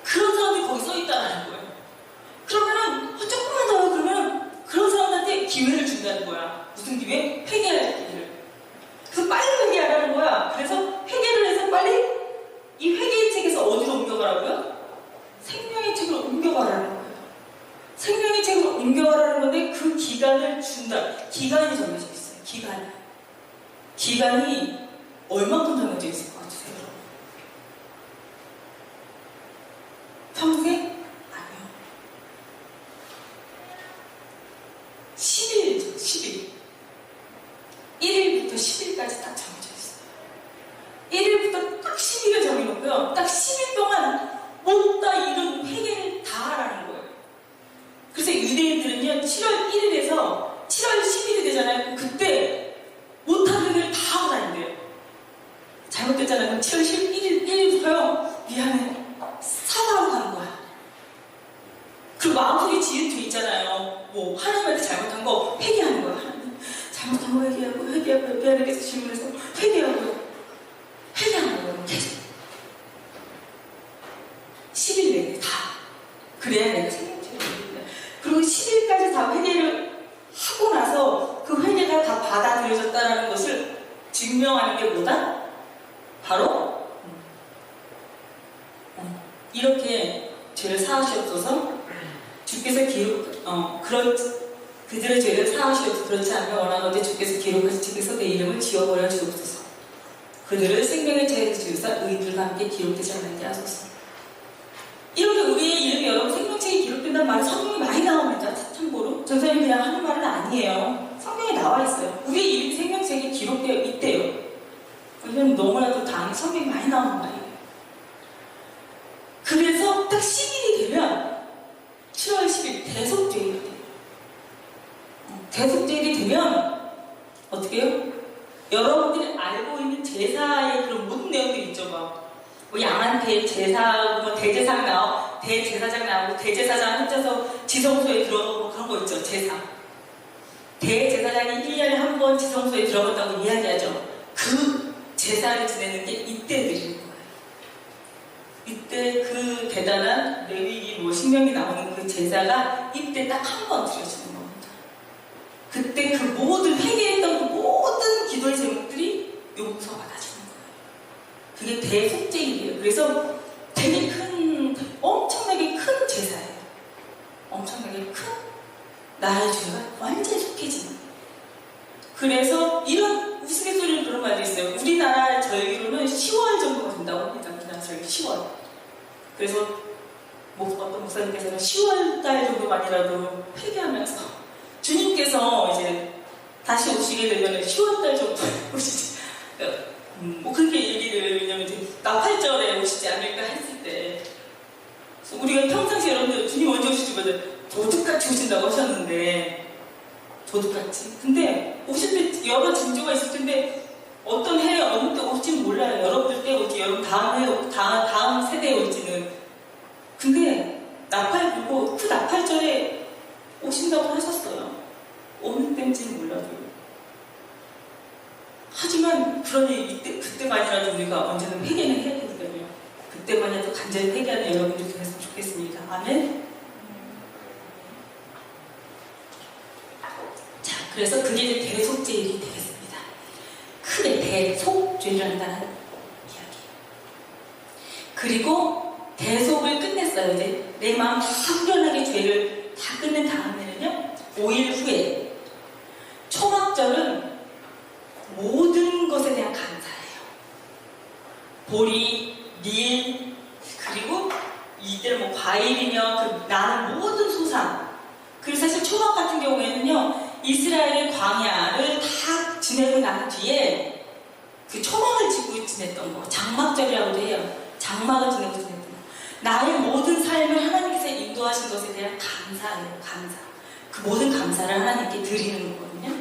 그런 사람들이 거기 서 있다는 거예요. 그러면은 조금만 더 그러면 그런 사람들한테 기회를 준다는 거야. 무슨 기회? 회개할 기회를. 그래서 빨리 회개하라는 거야. 그래서 회개를 해서 빨리 이 회개의 책에서 어디로 옮겨가라고요? 생명의 책으로 옮겨가라는 거예요. 생명의 책으로 옮겨가라는 건데 그 기간을 준다. 기간이 정해져 있어요. 기간이 얼마큼 정해져 있을 것 같으세요? 평생? 아니요. 10일이죠. 10일. 1일부터 10일까지 딱 정해져 있어요. 1일부터 딱 10일을 정해놓고요. 딱 10일 동안 못다 이룬 회개를 다 하라는 거예요. 그래서 유대인들은요, 7월 1일에서 7월 10일이 되잖아요. 그때 못한 회개를 다 하고 다닌대요. 잘못됐잖아요. 그럼 7월 1일부터요, 미안해. 사과하고 가는 거야. 그리고 마음속에 지읒도 있잖아요. 뭐, 하나님한테 잘못한 거 회개하는 거야. 하나님, 잘못한 거 회개하고, 미안하게 질문해서 회개하는 거예요. 계속. 10일 내내 다. 그래야 내가 생명체를 얻는다. 그리고 10일까지 다 회개를 하고 나서 그 회개가 다 받아들여졌다는 것을 증명하는 게 뭐다? 바로 이렇게 죄를 사하시옵소서. 주께서 그들의 죄를 사하시옵소서. 그렇지 않으면 원하건대 주께서 기록하시기서 내 이름을 지워버려 주옵소서. 그들을 생명의 책에서 지우사 의인들과 함께 기록되지 않게 하소서. 이렇게 우리의 이름이 여러분 생명책에 기록된다는 말은 성경에 많이 나옵니다. 참고로 전사님이 그냥 하는 말은 아니에요. 성경에 나와 있어요. 우리의 이름이 생명책에 기록되어 있대요. 왜냐면 너무나도 성경에 많이 나오는 말이에요. 그래서 딱 10일이 되면 7월 10일 대속죄일이 돼요. 대속죄일이 되면 어떻게 해요? 여러분들이 알고 있는 제사의 그런 모든 내용들이 있죠. 뭐 양한테 제사, 뭐 대제사장 나오고 대제사장 혼자서 지성소에 들어가고 그런 거 있죠. 제사. 대제사장이 1년에 한 번 지성소에 들어간다고 이야기하죠. 그 제사를 지내는 게 이때 드리는 거예요. 이때 그 대단한 레위기 신명이 나오는 그 제사가 이때 딱 한 번 드려지는 겁니다. 그때 그 모든 회개했던 그 모든 기도의 제목들이 용서받아지는 거예요. 그게 대속죄일이에요. 그래서 되게 엄청나게 큰 제사예요. 엄청나게 큰 나의 죄가 완전히 속해지는 거예요. 그래서 이런 우스갯소리를 그런 말이 있어요. 우리나라 절기로는 10월 정도가 된다고 합니다. 우리나라 절기 10월. 그래서 어떤 목사님께서는 10월달 정도만이라도 회개하면서 주님께서 이제 다시 오시게 되면 10월달 정도 오시지. 뭐 그렇게 얘기를, 왜냐면 이제 나팔절에 오시지 않을까 했을 때, 우리가 평상시 여러분들 주님 언제 오실지 도둑같이 오신다고 하셨는데, 도둑같이. 근데 오실 때 여러 징조가 있을 텐데 어떤 해에 어느 때 올지는 몰라요. 여러분들 때 올지, 여러분 다음 세대에 올지는. 근데 나팔 불고 그 나팔절에 오신다고 하셨어요. 어느 때인지는 몰라도. 하지만 그러니 그때만이라도 우리가 언제든 회개는 해야 되거든요. 그때만이라도 간절히 회개하는 여러분들이 되었으면 좋겠습니다. 아멘. 자, 그래서 그게 이제 대속죄일이 되겠습니다. 크게 대속죄를 한다는 이야기예요. 그리고 대속을 끝냈어요. 이제 내 마음 후련하게 죄를 다 끝낸 다음에는요, 5일 후에 초막절은 모든 것에 대한 감사예요. 보리, 밀, 그리고 이들 뭐 과일이며 그 나는 모든 소산. 그리고 사실 초막 같은 경우에는요, 이스라엘의 광야를 다 지내고 난 뒤에 그 초막을 짓고 지냈던 거, 장막절이라고도 해요. 장막을 지내고 지냈던 거. 나의 모든 삶을 하나님께서 인도하신 것에 대한 감사예요. 감사. 그 모든 감사를 하나님께 드리는 거거든요.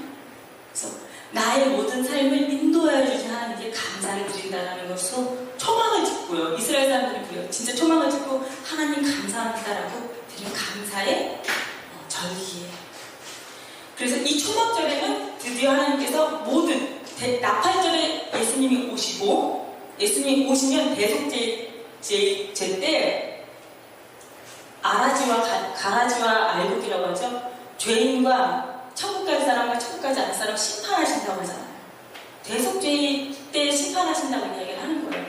그래서 나의 모든 삶을 인도하여 주신 하나님께 감사를 드린다는 것으로 초막을 짓고요. 이스라엘 사람들이 그래요. 진짜 초막을 짓고 하나님 감사합니다라고 드리는 감사의 절기예요. 그래서 이 초막절에는 드디어 하나님께서 모든 나팔절에 예수님이 오시고, 예수님이 오시면 대속죄 때 가라지와 알곡이라고 하죠. 죄인과 천국 갈 사람과 천국 가지 않을 사람 심판하신다고 하잖아요. 대속죄 때 심판하신다고 이야기를 하는 거예요.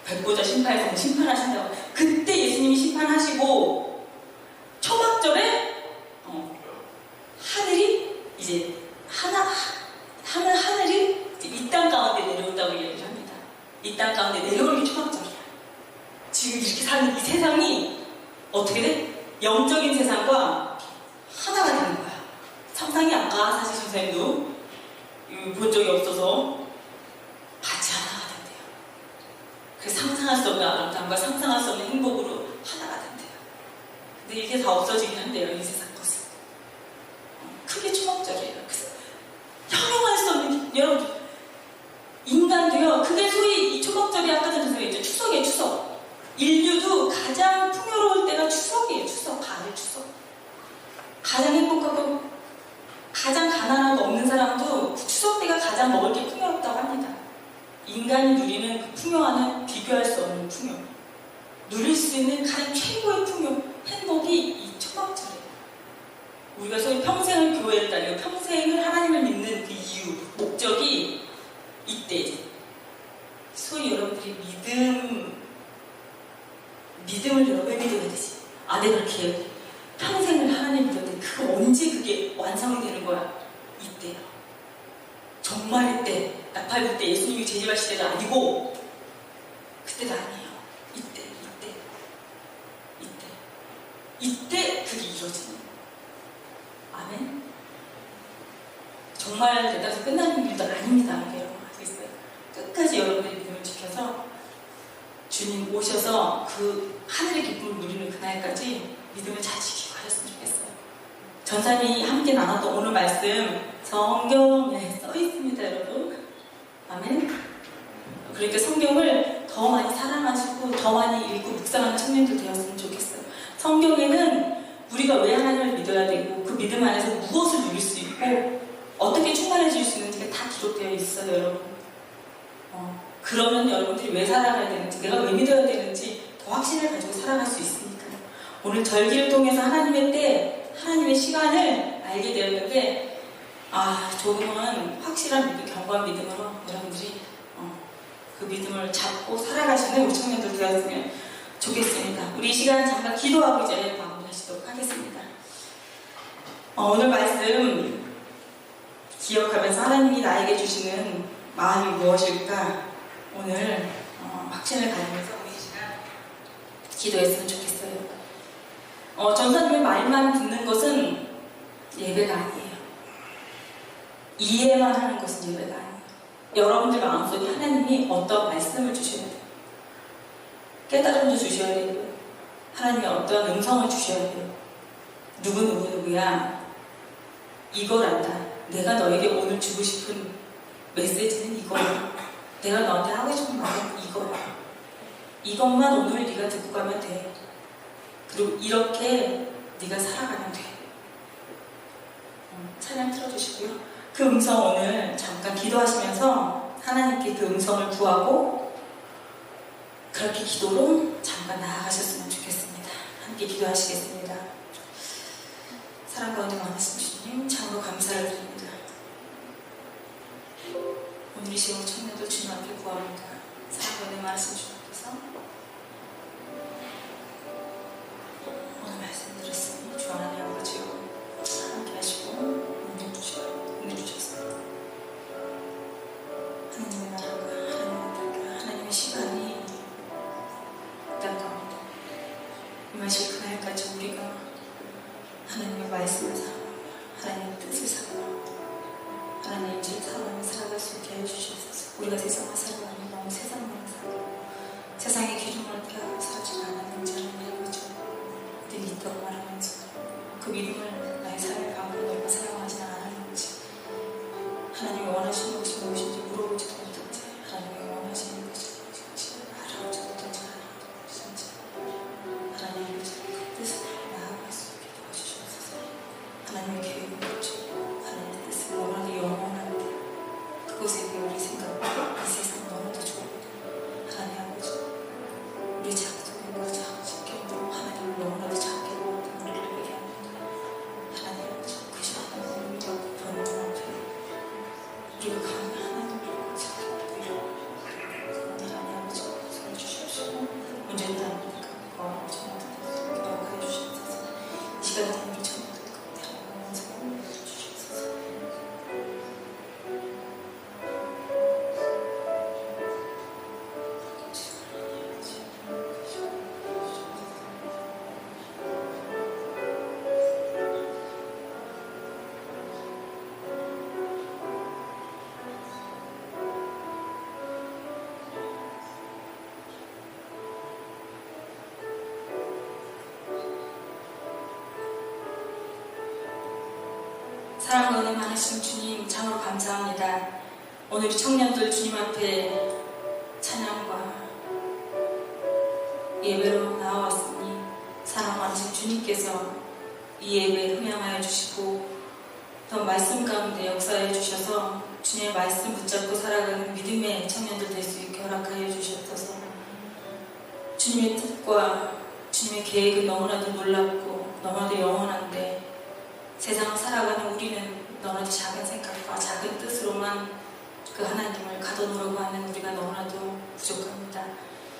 백보자 심판에서 심판하신다고. 그때 예수님이 심판하시고 초막절에 하늘이 이제 하늘이 이 땅 가운데 내려온다고 얘기를 합니다. 이 땅 가운데 내려오는 게 초막절이야. 지금 이렇게 사는 이 세상이 어떻게 돼? 영적인 세상과 하나가 되는 거야. 상상이 아까 사실 선생님도 본 적이 없어서 같이 하나가 된대요. 그래서 상상할 수 없는 아름다움과 상상할 수 없는 행복으로 하나가 된대요. 근데 이게 다 없어지긴 한데요, 이 세상 것은. 크게 초막절이에요. 그래서 형용할 수 없는, 여러분, 인간도요, 그게 소위 이 초막절이 아까 전에 선생님 했죠. 추석이에요, 추석. 인류도 가장 풍요로울 때가 추석이에요, 추석. 가을 추석. 가장 행복하고 가장 가난하고 없는 사람도 그 추석 때가 가장 먹을 게 풍요롭다고 합니다. 인간이 누리는 그 풍요와는 비교할 수 없는 풍요. 누릴 수 있는 가장 최고의 풍요, 행복이 이 초막절이에요. 우리가 소위 평생을 교회를 다니고 평생을 하나님을 믿는 그 이유, 목적이 이때 소위 여러분들이 믿음을 여러 배 믿어야 되지. 아, 내가 그렇게 평생을 하나님 믿었는데 그거 언제 그게 완성이 되는 거야? 이때요. 정말 이때, 나팔 때 예수님이 재림하실 때가 아니고 그때가 아니에요. 이때 그게 이루어지는 거예요. 아멘. 정말 대단해서 끝나는 일도 아닙니다. 여러분 아시겠어요? 끝까지 여러분들의 믿음을 지켜서 주님 오셔서 그 하늘의 기쁨을 누리는 그날까지 믿음을 잘 지키고 하셨으면 좋겠어요. 전사님이 함께 나눴던 오늘 말씀 성경에 써 있습니다, 여러분. 아멘. 그러니까 성경을 더 많이 사랑하시고 더 많이 읽고 묵상하는 청년들 되었으면 좋겠어요. 성경에는 우리가 왜 하나님을 믿어야 되고 그 믿음 안에서 무엇을 누릴 수 있고 어떻게 충만해질 수 있는지가 다 기록되어 있어요, 여러분. 그러면 여러분들이 왜 살아가야 되는지, 내가 왜 믿어야 되는지 더 확신을 가지고 살아갈 수 있으니까요. 오늘 절기를 통해서 하나님의 때, 하나님의 시간을 알게 되었는데, 조금은 확실한 믿음, 견고한 믿음으로 여러분들이 그 믿음을 잡고 살아가시는 우리 청년들 되었으면 좋겠습니다. 우리 이 시간 잠깐 기도하고 이제 마무리하시도록 하겠습니다. 오늘 말씀 기억하면서 하나님이 나에게 주시는 마음이 무엇일까? 오늘 확신을 가지면서 우리 이 시간 기도했으면 좋겠어요. 전사님의 말만 듣는 것은 예배가 아니에요. 이해만 하는 것은 예배가 아니에요. 여러분들 마음속에 하나님이 어떤 말씀을 주셔야 돼요. 깨달음도 주셔야 되고요. 하나님이 어떤 음성을 주셔야 돼요. 누구야 이걸 안다. 내가 너에게 오늘 주고 싶은 메시지는 이거야. 내가 너한테 하고 싶은 말은 이거야. 이것만 오늘 네가 듣고 가면 돼. 그리고 이렇게 네가 살아가면 돼. 찬양 틀어주시고요. 그 음성 오늘 잠깐 기도하시면서 하나님께 그 음성을 구하고 그렇게 기도로 잠깐 나아가셨으면 좋겠습니다. 함께 기도하시겠습니다. 사랑 가운데 많으신 주님 참으로 감사를 드립니다. 우리 시험 청년들 주님 앞에 구합니다. 사랑과 내 말씀 주님께서 오늘 말씀 들었으니 주 하나님 아버지요 함께 하시고 은혜 주셨습니다. 하나님의 나라가 하나님의 뜻과 하나님의 시간이 가까웁니다. 임하실 그날까지 우리가 하나님의 말씀을 사랑하며 하나님의 뜻을 사랑하며 하나님의 인지를 사랑하며 살아갈 수 있게 해주시옵소서. 우리가 세상을 살아가니 너무 세상만 살고 세상의 기준을 피하고 살지 않았는지 하나님 아버지 우리 믿도록 말하면서 그 믿음을 나의 삶의 방법으로 내가 사용하지는 않았는지 하나님이 원하시는 것이 무엇인지 물어보지도 못한지 하나님이 원하시는 것이 무엇인지 알아보지 못한지 하나님 아버지 그 뜻을 나아갈 수 있게 도와주시옵소서. 하나님의 계획을 펼치고 하나님의 뜻을 너무나도 영원한데 그곳에 대해 우리 생각과 이 세상 너무도 좋은데 하나님 아버지 우리 작은 것을 작게도 하나님을 너무나도 작게 보았던 우리를 회개합니다. 하나님 아버지 그저 하나님을 믿어 보는 앞에 우리가 감히 하나님을 작게 보이려고 하나님 아버지 소리 주시옵시고 문제는 아닙니까? 그거 정말 기도하여 주시옵소서. 이 시간에 우리 정말 사랑과 은혜 많으신 주님 참으로 감사합니다. 오늘 우리 청년들 주님 앞에 찬양과 예배로 나와왔으니 사랑 많으신 주님께서 이 예배에 흥양하여 주시고 더 말씀 가운데 역사해 주셔서 주님의 말씀 붙잡고 살아가는 믿음의 청년들 될 수 있게 허락하여 주셨어서 주님의 뜻과 주님의 계획은 너무나도 놀랍고 너무나도 영원한데 세상을 살아가는 우리는 너무나도 작은 생각과 작은 뜻으로만 그 하나님을 가둬놓으려고 하는 우리가 너무나도 부족합니다.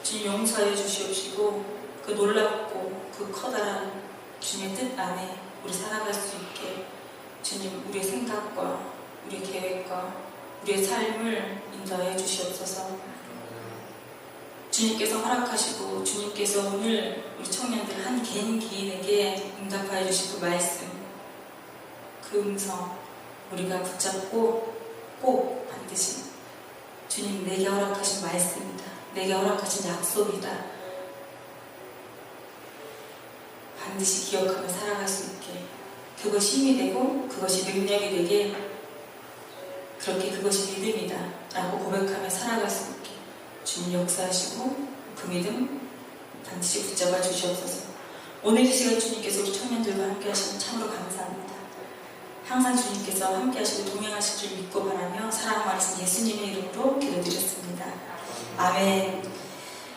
주님 용서해 주시옵시고 그 놀랍고 그 커다란 주님의 뜻 안에 우리 살아갈 수 있게 주님 우리의 생각과 우리의 계획과 우리의 삶을 인도해 주시옵소서. 주님께서 허락하시고 주님께서 오늘 우리 청년들 한 개인 개인에게 응답하여 주신 그 말씀 그 음성 우리가 붙잡고 꼭 반드시 주님 내게 허락하신 말씀이다. 내게 허락하신 약속이다. 반드시 기억하며 살아갈 수 있게 그것이 힘이 되고 그것이 능력이 되게 그렇게 그것이 믿음이다 라고 고백하며 살아갈 수 있게 주님 역사하시고 그 믿음 반드시 붙잡아 주시옵소서. 오늘 이 시간 주님께서 우리 청년들과 함께 하시면 참으로 감사합니다. 항상 주님께서 함께 하시고 동행하실 줄 믿고 바라며 사랑 많으신 예수님의 이름으로 기도드렸습니다. 아멘.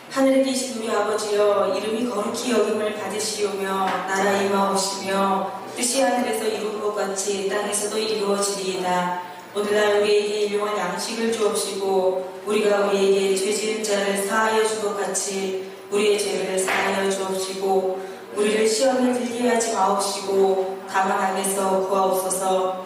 하늘에 계신 우리 아버지여 이름이 거룩히 여김을 받으시오며 나라 임하옵시며 뜻이 하늘에서 이루는 것 같이 땅에서도 이루어지리이다. 오늘날 우리에게 일용할 양식을 주옵시고 우리가 우리에게 죄지은 자를 사하여 준 것 같이 우리의 죄를 사하여 주옵시고 우리를 시험에 들게 하지 마옵시고 다만 악에서 구하옵소서.